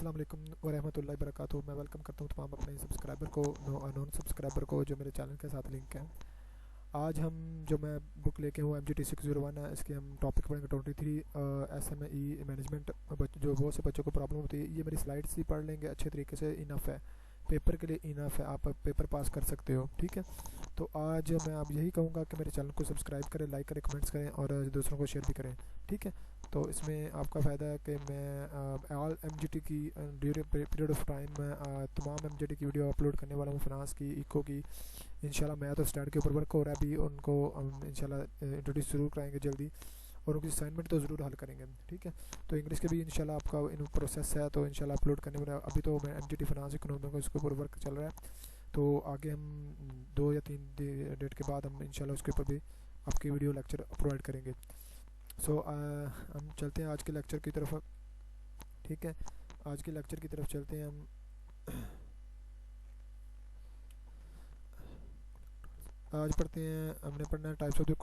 अस्सलाम वालेकुम वरहमतुल्लाहि वबरकातुहू। मैं वेलकम करता हूँ तमाम अपने सब्सक्राइबर को, नॉन सब्सक्राइबर को जो मेरे चैनल के साथ लिंक है। आज हम जो मैं बुक लेके हूँ mgt601 है, इसके हम टॉपिक पढ़ेंगे 23 SME मैनेजमेंट। जो बहुत से बच्चों को प्रॉब्लम होती है, ये मेरी स्लाइड्स ही पढ़ लेंगे अच्छे तरीके से, इनफ है पेपर के लिए, इनफ है, आप पेपर पास कर सकते हो। ठीक है, तो आज मैं आप यही कहूँगा कि मेरे चैनल को सब्सक्राइब करें, लाइक करें, कमेंट्स करें और दूसरों को शेयर भी करें। ठीक है, तो इसमें आपका फ़ायदा है कि मैं ऑल MGT की ड्यूरिंग पीरियड ऑफ टाइम में तमाम MGT की वीडियो अपलोड करने वाला हूँ, फाइनेंस की, इको की। इंशाल्लाह मैं तो स्टैंड के ऊपर वर्क हो रहा है अभी, उनको हम इंशाल्लाह इंट्रोड्यूस ज़रूर कराएंगे जल्दी, और उनकी असाइनमेंट तो ज़रूर हल करेंगे। ठीक है, तो इंग्लिश के भी इंशाल्लाह आपका इन प्रोसेस है, तो इंशाल्लाह अपलोड करने वाला। अभी तो मैं MGT फाइनेंस इकोनॉमी इसके ऊपर वर्क चल रहा है, तो आगे हम 2 या 3 डेट के बाद हम इंशाल्लाह उसके ऊपर भी आपकी वीडियो लेक्चर प्रोवाइड करेंगे। सो हम चलते हैं आज के लेक्चर की तरफ। ठीक है, आज के लेक्चर की तरफ चलते हैं हम। आज पढ़ते हैं, हमने पढ़ना है types of the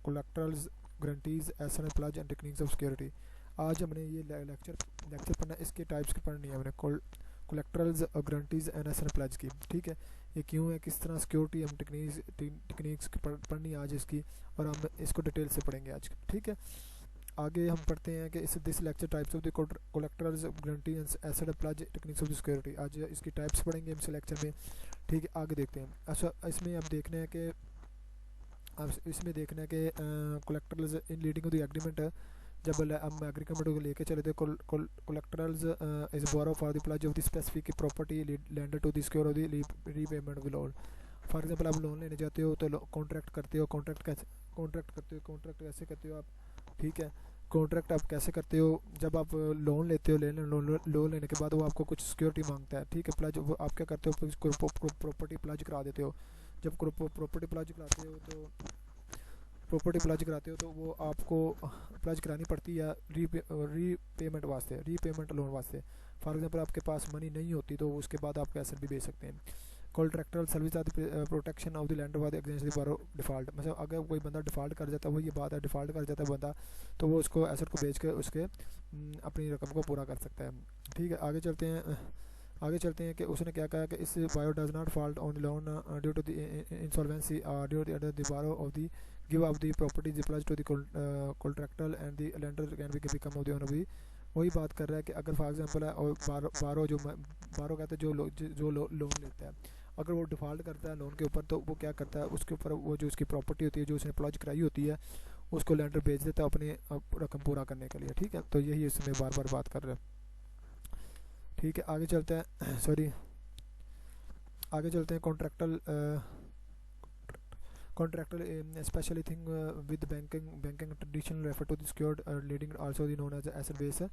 collaterals, guarantees, assign pledge and techniques of security. आज हमने ये लेक्चर पढ़ना है, इसके टाइप्स की पढ़नी है हमने, कोलेक्टरल्स और गारंटीज एंड एसएन प्लज की। ठीक है, ये क्यों है, किस तरह सिक्योरिटी हम टेक्निक्स पढ़नी है आज इसकी, और हम इसको डिटेल से पढ़ेंगे आज। ठीक है, आगे हम पढ़ते हैं कि इस this lecture types of the collaterals, guarantee and asset pledge techniques of the security. आज इसकी टाइप्स पढ़ेंगे हम इस लेक्चर में। ठीक है, आगे देखते हैं। अच्छा, इसमें आप देखना है कि collaterals in leading of the agreement, जब हम एग्रीमेंट को लेके चले थे, collaterals is borrow for the pledge of the specific property lender to the secure of the repayment of loan. For example आप लोन लेने जाते हो तो कॉन्ट्रैक्ट करते हो, कॉन्ट्रैक्ट कैसे करते हो आप। ठीक है, कॉन्ट्रैक्ट आप कैसे करते हो, जब आप लोन लेते हो, लोन लेने के बाद वो आपको कुछ सिक्योरिटी मांगता है। ठीक है, प्लज वो आप क्या करते हो, प्रॉपर्टी प्लज करा देते हो। जब प्रॉपर्टी प्लज कराते हो तो वो आपको प्लज करानी पड़ती है रीपेमेंट वास्ते, रीपेमेंट लोन वास्ते। फॉर एग्जांपल आपके पास मनी नहीं होती तो उसके बाद आप कैसे भी बेच सकते हैं। Contractor service are the protection of the lender for the against the borrower default. मतलब अगर कोई बंदा डिफ़ॉल्ट कर जाता है, वो ये बात है, डिफ़ॉल्ट कर जाता है बंदा, तो वो उसको एसेट को बेच कर उसके अपनी रकम को पूरा कर सकता है। ठीक है, आगे चलते हैं कि उसने क्या कहा कि इस buyer does not fault on loan due to the insolvency due to the borrow of the give of the property the pledge to the contractor and the lender can be become of the owner. वही बात कर रहा है कि अगर for example है, और बारो कहते हैं जो लोन लेता है, अगर वो डिफ़ॉल्ट करता है लोन के ऊपर, तो वो क्या करता है, उसके ऊपर वो जो उसकी प्रॉपर्टी होती है, जो उसने प्लॉज कराई होती है, उसको लैंडर बेच देता है अपनी रकम पूरा करने के लिए। ठीक है, तो यही इसमें बार बार बात कर रहे हैं। ठीक है, आगे चलते हैं Contractor especially thing with banking tradition refer to the secured leading, also known as asset based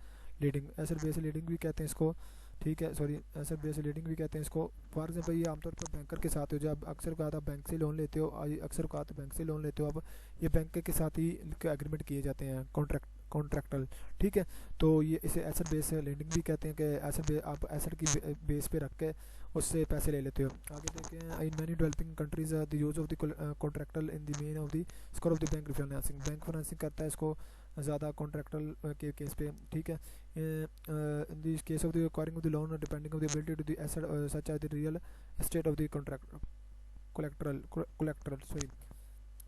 leading भी कहते हैं इसको। ठीक है, सॉरी, asset based leading भी कहते हैं इसको। फॉर एग्जांपल ये आमतौर पर बैंकर के साथ हो, जब अक्सर आप बैंक से लोन लेते हो, अब ये बैंक के साथ ही एग्रीमेंट किए जाते हैं, कॉन्ट्रैक्टर। ठीक है, तो ये इसे एसेट बेस लेंडिंग भी कहते हैं कि आप एसेट की बेस पे रख के उससे पैसे ले लेते हो। आगे देखते हैं, in many developing countries the use of the contractor in the main of the score of the bank financing करता है इसको ज़्यादा कॉन्ट्रैक्टर के केस पे। ठीक है, in the case of the acquiring of the loan depending of the ability to the asset such as the real estate of the collateral sorry.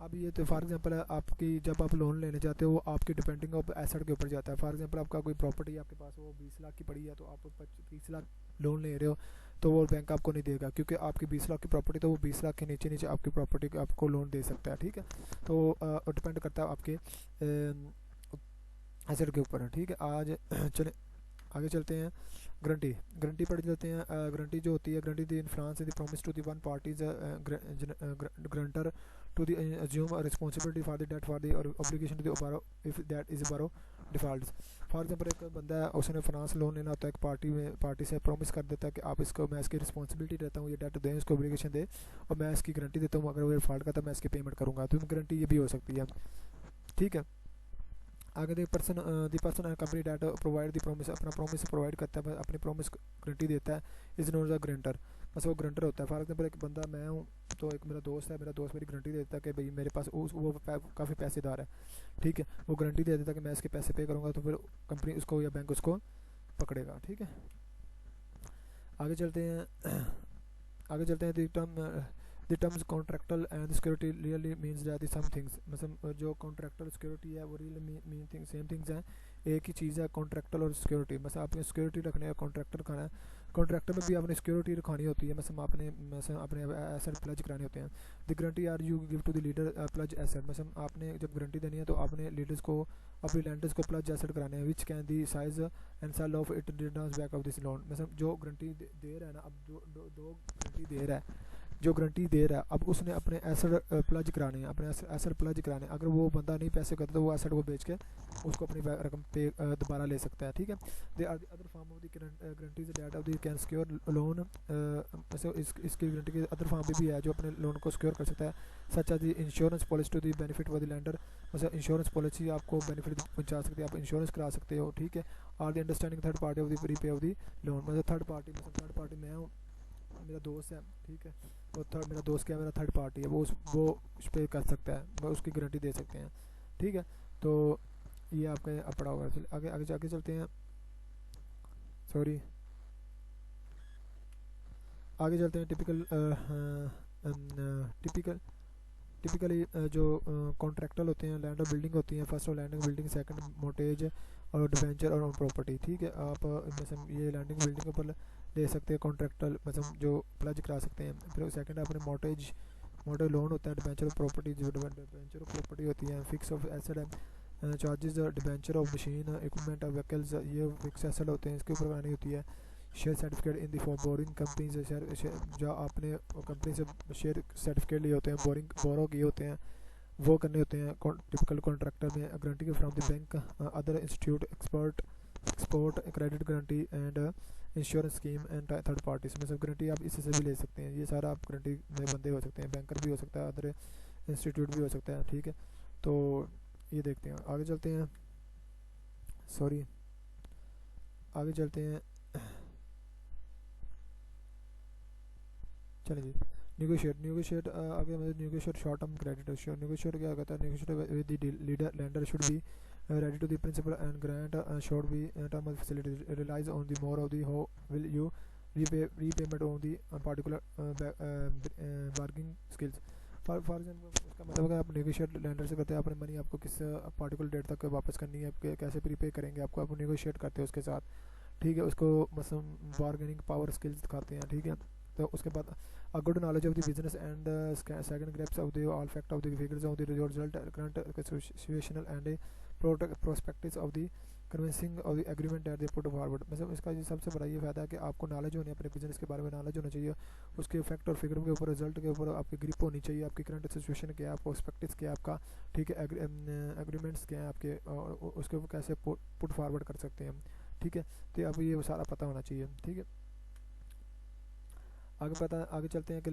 अब ये तो फॉर एग्जांपल है, आपकी जब आप लोन लेने जाते हो, वो आपकी डिपेंडिंग ऑफ एसेट के ऊपर जाता है। फॉर एग्जांपल आपका कोई प्रॉपर्टी आपके पास वो 20 लाख की पड़ी है, तो आप 30 लाख लोन ले रहे हो, तो वो बैंक आपको नहीं देगा, क्योंकि आपकी 20 लाख की प्रॉपर्टी, तो वो 20 लाख के नीचे आपकी प्रॉपर्टी आपको लोन दे सकता है। ठीक है, तो डिपेंड करता है आपके एसेट के ऊपर। ठीक है, आगे चलते हैं, गारंटी पढ़ लेते हैं। गारंटी जो होती है, guarantee the in France the promise to the one parties guarantor to the assume responsibility for the debt for the obligation to the borrow if that is borrow defaults। For example एक बंदा है, उसने finance loan लेना होता है, एक party से promise कर देता है कि आप इसको, मैं इसकी रिस्पॉन्सिबिलिटी रहता हूँ, ये डेट दें, इसको ऑब्लिगेशन दे, और मैं इसकी गारंटी देता हूँ, अगर वो डिफॉल्ट करता है मैं इसकी पेमेंट करूँगा। तो गारंटी ये भी हो सकती है। ठीक है, आगे the person company that provide the promise, अपना प्रॉमिस प्रोवाइड करता है, अपनी प्रॉमिस गारंटी देता है, इज नोन एज गारंटर। बस वो गारंटर होता है। फॉर एग्जांपल एक बंदा मैं हूँ, तो एक मेरा दोस्त है, मेरा दोस्त मेरी गारंटी देता है कि भाई मेरे पास वो काफ़ी पैसेदार है। ठीक है, वो गारंटी दे देता है कि मैं इसके पैसे पे करूँगा, तो फिर कंपनी उसको या बैंक उसको पकड़ेगा। ठीक है, आगे चलते हैं आगे चलते हैं the terms contractual and security really means that some things, मतलब जो कॉन्ट्रैक्टल सिक्योरिटी है वो really mean thing same things हैं, एक ही चीज़ है कॉन्ट्रैक्टल और सिक्योरिटी। मतलब आपने सिक्योरिटी रखने है, कॉन्ट्रैक्टर खाना है, कॉन्ट्रैक्टर में भी आपने सिक्योरिटी रखवानी होती है, मतलब अपने एसेट प्लज कराने होते हैं। The guarantee are you give to the lender pledge asset, मतलब आपने जब गारंटी देनी है तो आपने लीडर्स को, अपने लैंडर्स को प्लज एसेट कराने हैं, which can the seize and sell of it returns back of this loan. मतलब जो गारंटी दे रहा है ना, अब दो गारंटी दे रहा है, जो गारंटी दे रहा है अब उसने अपने एसेट प्लज कराने हैं, अपने एसेट प्लज कराने हैं। अगर वो बंदा नहीं पैसे करता तो वो एसेट को बेच के उसको अपनी रकम पे दोबारा ले सकता है, ठीक है। They are the other form of the guarantees that of the can secure loan, इसकी गारंटी के अदर फॉर्म भी है जो अपने लोन को सिक्योर कर सकता है, such as the insurance policy to the benefit for the lender. मतलब इंश्योरेंस पॉलिसी आपको बेनिफिट पहुंचा सकती है, आप इंश्योरेंस करा सकते हो, ठीक है। और the understanding third party of the prepay of the loan, मतलब थर्ड पार्टी मैं हूँ, मेरा दोस्त है, ठीक है, वो मेरा दोस्त क्या, मेरा थर्ड पार्टी है, वो उस पर कर सकता है, वो उसकी गारंटी दे सकते हैं, ठीक है। तो ये आपका पड़ा होगा। फिर आगे आगे जाके चलते हैं, सॉरी आगे चलते हैं। टिपिकली जो कॉन्ट्रैक्टल होते हैं, लैंड और बिल्डिंग होती हैं, फर्स्ट और लैंडिंग बिल्डिंग, सेकंड मोर्टेज और डिवेंचर और ऑन प्रॉपर्टी, ठीक है। आप मतलब ये लैंडिंग बिल्डिंग के ऊपर ले सकते हैं कॉन्ट्रैक्टल, मतलब जो प्लज करा सकते हैं। फिर सेकंड अपने मोर्टेज लोन होता है, डिवेंचर ऑफ प्रॉपर्टी, जो डिवेंचर ऑफ प्रॉपर्टी होती है, फिक्स ऑफ एसेट है, charges debenture of machine equipment of vehicles, ये फिक्स एसेट होते हैं, इसके ऊपर बनानी होती है। Share certificate in the for boring company से शेयर जो आपने कंपनी से शेयर सर्टिफिकेट लिए होते हैं, बोरो किए होते हैं, वो करने होते हैं टिपिकल कॉन्ट्रैक्टर में। Guarantee from the bank, other institute, export credit guarantee and insurance scheme and third parties में सब गारंटी आप इसी से भी ले सकते हैं। ये सारा आप गारंटी में बंदे हो सकते हैं, बैंकर भी हो सकता है, अदर इंस्टीट्यूट भी हो सकता है, ठीक है। तो ये देखते हैं, आगे चलते हैं, सॉरी आगे चलते हैं, चलिए जी। निगोशिएट आगे मतलब negotiate short term credit ratio. Negotiate क्या कहता है, negotiate with the leader lander should be ready to the principal and grant should be term of facility relies on the more of the how will you repayment on the particular bargaining skills। For example इसका मतलब है आप negotiate lander से करते हैं, अपने money आपको किस पार्टिकुलर डेट तक वापस करनी है, कैसे प्रीपे करेंगे आपको, आप नेगोशिएट करते हैं उसके साथ, ठीक है। उसको मतलब बार्गेनिंग पावर स्किल्स दिखाते हैं, ठीक है। तो उसके बाद a good knowledge of the business and second grasp of the all fact of the figures of the result current situation and prospectus of the convincing of the agreement that they put forward। मतलब इसका ये सबसे बड़ा ये फायदा है कि आपको नॉलेज होनी है, अपने बिजनेस के बारे में नॉलेज होना चाहिए, उसके फैक्ट और फिगर के ऊपर, रिजल्ट के ऊपर आपकी ग्रिप होनी चाहिए, आपकी करंट सिचुएशन क्या है, प्रोस्पेक्टिस क्या है आपका, ठीक है, एग्रीमेंट्स क्या है आपके, और उसके ऊपर कैसे पुट फॉरवर्ड कर सकते हैं, ठीक है। तो आपको ये सारा पता होना चाहिए, ठीक है। आगे चलते हैं कि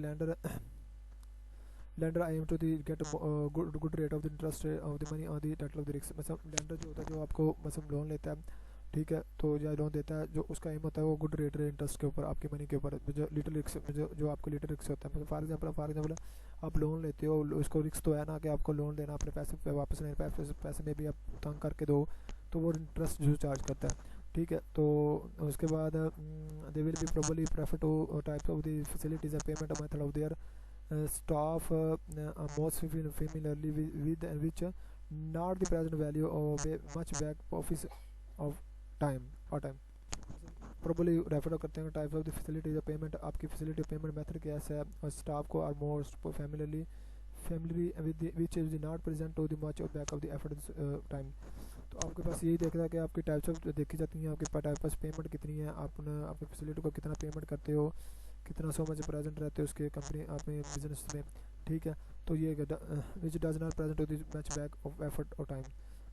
lender aim to the get good rate of the interest of the money on the title of the risk। मतलब lender जो होता है, जो आपको मतलब लोन लेता है, ठीक है, तो या लोन देता है, जो उसका एम होता है वो गुड रेट है इंटरेस्ट के ऊपर, आपकी मनी के ऊपर, जो लिटिल रिस्क जो आपको लिटिल रिस्क होता है। फॉर एग्जांपल आप लोन लेते हो, उसको रिस्क तो है ना कि आपको लोन देना, अपने पैसे वापस नहीं, पैसे में भी आप तंग करके दो तो वो इंटरेस्ट जो चार्ज करता है, ठीक है। तो उसके बाद they will be probably prefer two types of the facilities payment method of their staff most familiarly with and which not the present value of much back office of time or time probably refer करते हैं types of the facilities payment, आपकी facility payment method कैसा है, और staff को are most family with which is not present to the much of back of the effort time. तो आपके पास यही देखना है कि आपकी टाइप्स ऑफ देखी जाती हैं, आपके पास पेमेंट कितनी है, आप आपकी फैसिलिटी को कितना पेमेंट करते हो, कितना सो मच प्रेजेंट रहते हो उसके कंपनी अपने बिजनेस में, ठीक है। तो ये which does not present to the much back of effort और टाइम,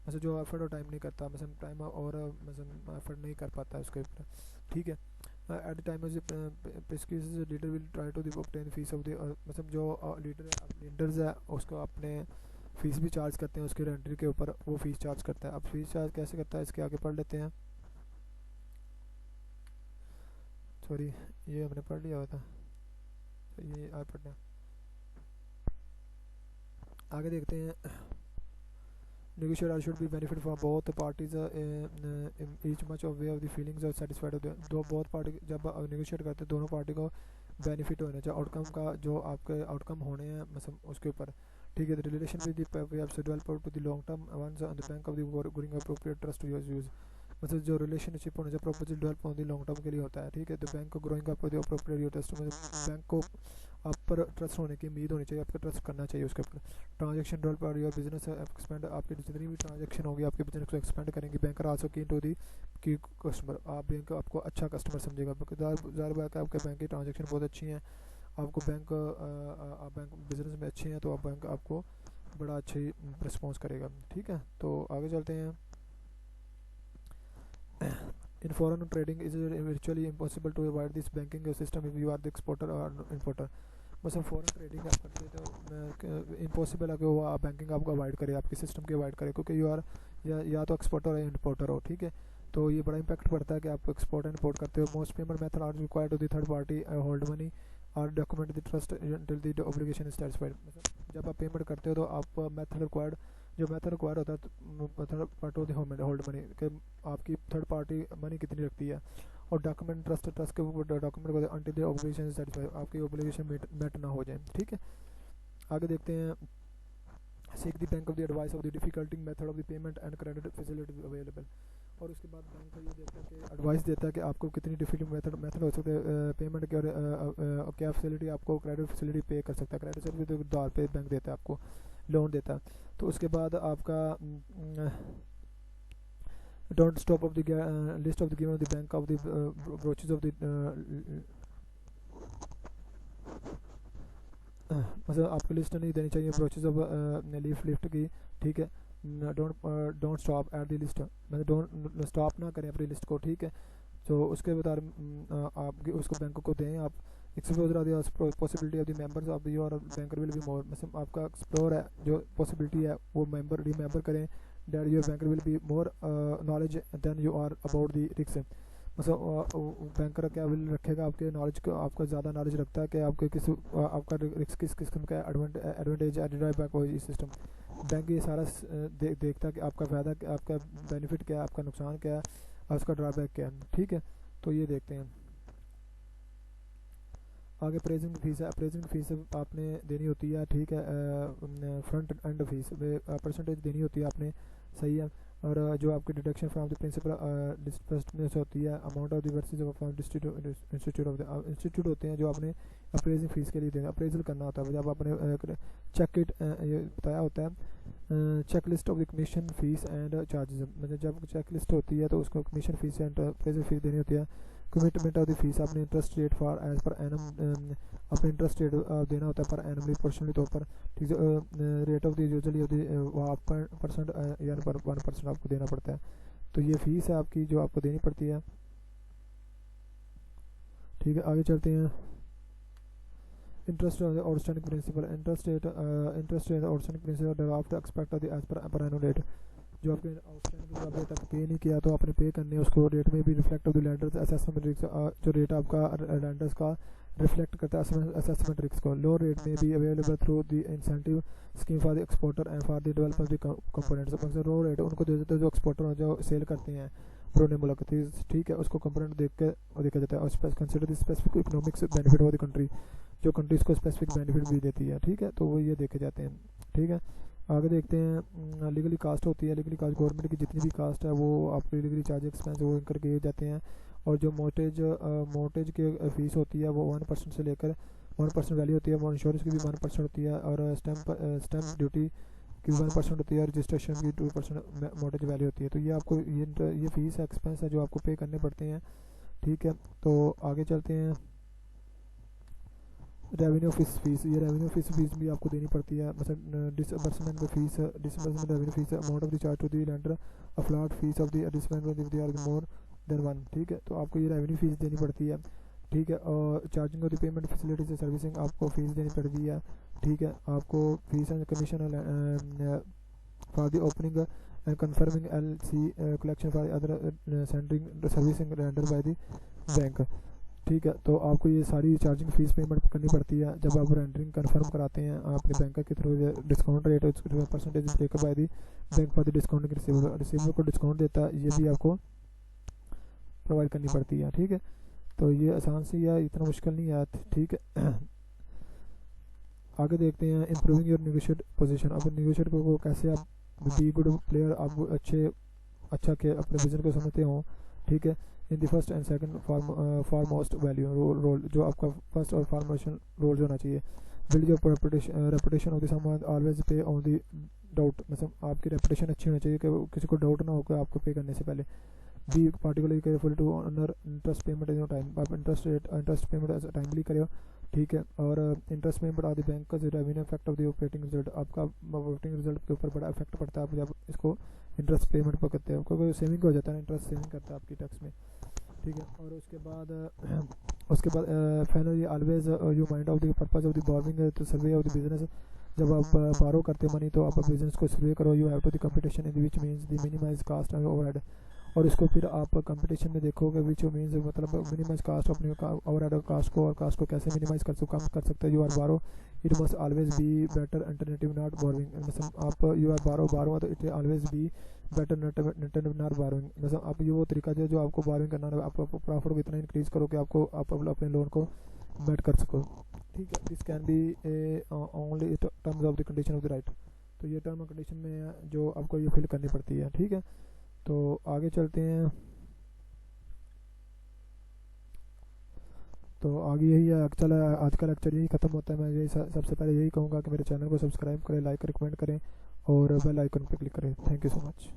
मतलब जो एफर्ट और टाइम नहीं करता, मतलब टाइम और मतलब एफर्ट नहीं कर पाता उसके ऊपर, ठीक है। At the time lender will try to obtain fees of the, मतलब जो लीडर्स है उसको अपने फीस भी चार्ज करते हैं, उसके रेंटरी के ऊपर वो फीस चार्ज करता है। अब फीस चार्ज कैसे करता है, इसके आगे पढ़ लेते हैं, सॉरी ये हमने पढ़ लिया हुआ था, तो ये आज पढ़ना, आगे देखते हैं। negotiate should be benefit for both parties, each much of way of the feelings और satisfied होते हैं दो बहुत पार्टी जब negotiate करते हैं दोनों पार्टी को बेनिफिट होना चाहिए आउटकम का जो आपके आउटकम होने हैं मतलब उसके ऊपर ठीक है. The relation with the way have develop to the long term once on the bank of the growing appropriate trust use मतलब जो रिलेशनशिप होने चाहिए प्रॉपर्टी डेवलप होने लॉन्ग टर्म के लिए होता है ठीक है. द बैंक को growing up the appropriate trust मतलब बैंक को आप पर ट्रस्ट होने की उम्मीद होनी चाहिए आपका ट्रस्ट करना चाहिए उसके ऊपर. ट्रांजेक्शन डेवलप और योर बिजनेस एक्सपेंड आपकी जितनी भी ट्रांजेक्शन होगी आपके बिजनेस को एक्सपेंड करेंगे. Banker also keen to the key customer आप बैंक आपको अच्छा कस्टमर समझेगा. ज़ाहिर बात है आपके बैंक की ट्रांजेक्शन बहुत अच्छी हैं आपको बैंक आप बैंक बिजनेस में अच्छे हैं तो आप बैंक आपको बड़ा अच्छी रिस्पॉन्स करेगा ठीक है. तो आगे चलते हैं. In foreign trading is virtually impossible to avoid this banking system if you are the exporter or importer. मतलब फॉरेन ट्रेडिंग आप करते तो इम्पॉसिबल है कि वो आप बैंकिंग आपको अवॉइड करे आपके सिस्टम के अवॉइड करे क्योंकि यू आर या तो एक्सपोर्टर या इंपोर्टर हो ठीक है. तो ये बड़ा इम्पैक्ट पड़ता है कि आप एक्सपोर्ट एंड इंपोर्ट करते हो. Most payment method are required to the third party hold money और document the trust till the obligation is satisfied. मतलब जब आप पेमेंट करते हो तो आप मेथड रिक्वायर्ड जो मेथड रिक्वायर्ड होता है third party of the hold money कि आपकी थर्ड पार्टी मनी कितनी रखती है और डॉक्यूमेंट ट्रस्ट के ऊपर डॉक्यूमेंट को until the obligation is satisfied आपकी ऑब्लिगेशन मेट ना हो जाए ठीक है. आगे देखते हैं. Seek the bank of the advice of the difficulty method of the payment and credit facility available. और उसके बाद बैंक ये देखता है कि एडवाइस देता है कि आपको कितनी डिफिकल्ट मेथड हो सकते हैं पेमेंट के और क्या फैसिलिटी आपको क्रेडिट फैसिलिटी पे कर सकता है. क्रेडिट फैसिलिटी के द्वार पे बैंक देता है आपको लोन देता है. तो उसके बाद आपका don't stop of the list of the given of the bank of the brochures of the मतलब आपको लिस्ट नहीं देनी चाहिए ब्रोचेज ऑफ लिफ्ट की ठीक है. Don't stop at the list मतलब डोंट स्टॉप ना करें अपनी लिस्ट को ठीक है. तो उसके बता आप उसको बैंक को दें आप explore possibility of the members of your banker will be मोर मतलब आपका एक्सप्लोर है जो पॉसिबिलिटी है वो रिमेंबर करें that your banker will be more knowledge than you are about the risk. मतलब बैंकर क्या विल रखेगा आपके नॉलेज को आपका ज़्यादा नॉलेज रखता है कि आपके किस आपका रिस्क किस किस्म का एडवांटेज डिराइव बैक हो इस सिस्टम. बैंक ये सारा देखता है कि आपका फ़ायदा आपका बेनिफिट क्या है आपका नुकसान क्या है और उसका ड्रॉबैक क्या है ठीक है. तो ये देखते हैं. आगे अप्रेजिंग फीस है. अप्रेजिंग फीस आपने देनी होती है ठीक है. फ्रंट एंड फीस परसेंटेज देनी होती है आपने सही है. और जो आपकी deduction from the principal disbursement होती है amount of the versus of institute of the institute होते हैं जो आपने अप्रेजिंग फीस के लिए देना अप्रेजल करना होता है. जब आपने चेक इट ये बताया होता है check list of the commission fees and charges मतलब जब चेक लिस्ट होती है तो उसको commission fees and appraisal fees देनी होती है. कमिटमेंट ऑफ द फीस आपने interest rate for as per annum अपने इंटरेस्ट रेट देना होता है पर एनमली पर्सनली तौर पर ठीक है. Rate of the usually of the percent यानी पर 1% आपको देना पड़ता है. तो ये फीस है आपकी जो आपको देनी पड़ती है ठीक है. आगे चलते हैं. Interest outstanding principal interest rate outstanding principal draft expect of the as per annual rate जो आपके आउटस्टैंडिंग जो अभी तक पे नहीं किया तो आपने पे करने उसको रेट में भी reflect of the landers assessment risk जो रेट आपका लैंडर्स का रिफ्लेक्ट करता है असेसमेंट रिस्क को. लो रेट में भी available through the incentive scheme for the exporter and for the developer of the components. मतलब लो रेट उनको दे देते हैं जो एक्सपोर्टर जो सेल करते हैं पुराने मुल्क ठीक है. उसको कंपोनेंट देख के देखा जाता है और consider the specific economics benefit of the country जो कंट्री इसको स्पेसिफिक बेनिफिट भी देती है ठीक है. तो वो ये देखे जाते हैं ठीक है. आगे देखते हैं. लीगली कास्ट होती है. लीगली कास्ट गवर्नमेंट की जितनी भी कास्ट है वो आपके लीगली चार्ज एक्सपेंस वो इनकर किए जाते हैं. और जो मोर्टेज की फीस होती है वो 1% से लेकर 1% वैल्यू होती है. इंश्योरेंस की भी 1% होती है और स्टैम्प ड्यूटी की 1% होती है. रजिस्ट्रेशन की 2% मोर्टेज वैल्यू होती है. तो ये आपको ये फीस एक्सपेंस है जो आपको पे करने पड़ते हैं ठीक है. तो आगे चलते हैं. रेवेन्यू फीस ये रेवेन्यू फीस भी आपको देनी पड़ती है. मतलब disbursement fees disbursement revenue fees amount of the charge to the lender a flat fees of the disbursement if they are more than 1 ठीक है. तो आपको ये रेवेन्यू फीस देनी पड़ती है ठीक है. और charging of the payment facility से सर्विसिंग आपको फीस देनी पड़ती है ठीक है. आपको fees and commission for the opening and confirming LC collection for other rendering servicing render by the bank. ठीक है। तो आपको ये सारी चार्जिंग फीस पेमेंट करनी पड़ती है जब आप रेंडरिंग कन्फर्म कराते हैं अपने बैंक के through. Discount rate percentage taken by the bank for the discount receiver को डिस्काउंट देता है, ये भी आपको प्रोवाइड करनी पड़ती है। ठीक है, तो ये आसान सी है, इतना मुश्किल नहीं है। ठीक है, आगे देखते हैं इम्प्रूविंग योर नेगोशिएट पोजीशन। अब नेगोशिएट को कैसे आप बी गुड प्लेयर, आप अच्छा के अपने बिजनेस को समझते हो। ठीक है, in the first and second for most value role, जो आपका फर्स्ट और फॉर्मेशन रोल होना चाहिए। Build your reputation of the someone, always pay on the doubt, मतलब आपकी रेपुटेशन अच्छी होनी चाहिए कि किसी को डाउट ना हो कि आपको पे करने से पहले। Be particularly careful to honour interest payment in time, आप इंटरेस्ट पेमेंट टाइमली करो। ठीक है, और इंटरेस्ट पेमेंट आदि बैंक का जो revenue effect of the operating result, आपका ऑपरेटिंग रिजल्ट के ऊपर बड़ा इफेक्ट पड़ता है आप जब इसको इंटरेस्ट पेमेंट पर करते हैं। कोई सेविंग हो जाता है, इंटरेस्ट सेविंग करता है आपकी टैक्स में। ठीक है, और उसके बाद finally always you mind of the purpose of the borrowing तो सर्वे ऑफ द बिजनेस। जब आप बारो करते मनी तो आप बिजनेस को सर्वे करो। You have to the competition in which means the minimise cost and overhead, और इसको फिर आप कंपटीशन में देखोगे विच मीन्स मतलब मिनिमाइज कास्ट अपने ओवरहेड कास्ट को, और कास्ट को कैसे मिनिमाइज कम कर सकते हैं। यू आर बारो, it must always be better alternative not borrowing, मतलब आप यू आर बारो तो it always be better alternative not borrowing, मतलब आप ये वो तरीका जो आपको बोरोइंग करना है, आप प्रॉफिट को इतना इंक्रीज करो कि आपको आप अपने लोन को मेट कर सको। ठीक है, this can be only terms of the condition of the right, तो ये टर्म और कंडीशन में जो आपको ये फिल करनी पड़ती है। ठीक है, तो आगे चलते हैं। तो आगे यही है, चला आज का लेक्चर यही ख़त्म होता है। मैं यही सबसे पहले यही कहूँगा कि मेरे चैनल को सब्सक्राइब करें, लाइक करें, कमेंट करें और बेल आइकन पर क्लिक करें। Thank you so much.